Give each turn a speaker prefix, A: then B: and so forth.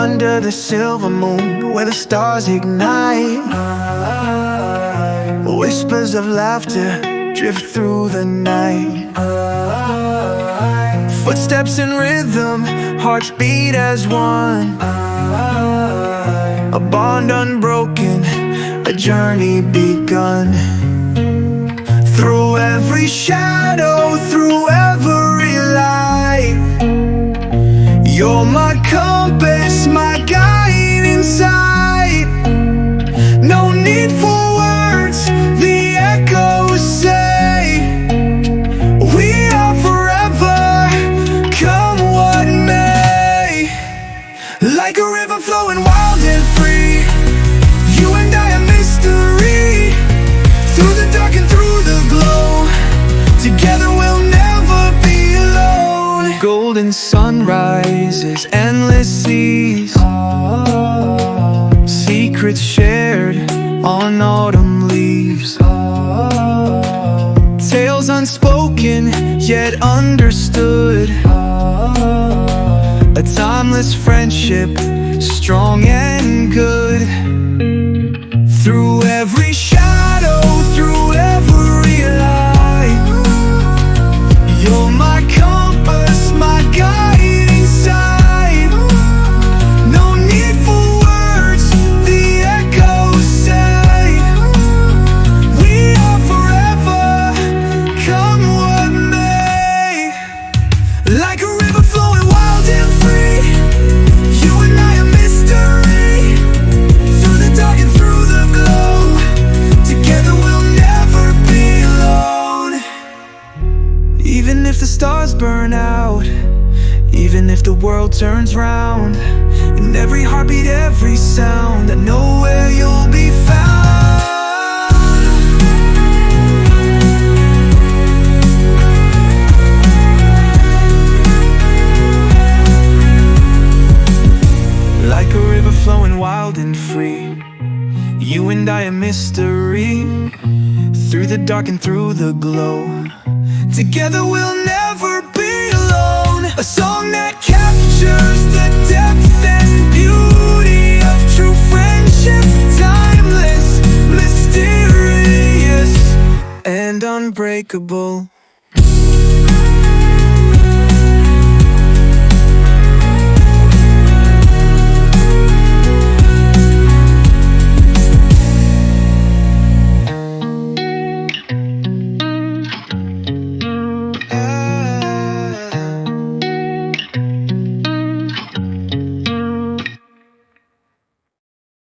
A: under the silver moon where the stars ignite. Whispers of laughter drift through the night. Footsteps in rhythm, hearts beat as one. A bond unbroken, a journey begun. Through every shadow, through every light, you're my compass, my guiding sight. No need for words, the echoes say we are forever, come what may. Like a river flowing wild and free, you and I a mystery. Through the dark and through the glow, together we'll never be alone. Golden sunrises, endless seas, secrets shared on autumn leaves. Tales unspoken, yet understood. A timeless friendship, strong and good. Through every shadow, through every light, you're my compass, my guiding sight. No need for words, the echoes say we are forever, come what may. Like a river flowing wild and free, you and I a mystery. Through the dark and through the glow, together we'll never be alone. Even if the stars burn out, even if the world turns round, in every heartbeat, every sound, I know where you'll be found. Like a river flowing wild and free, you and I a mystery. Through the dark and through the glow, together we'll never be alone. A song that captures the depth and beauty of true friendship. Timeless, mysterious, and unbreakable.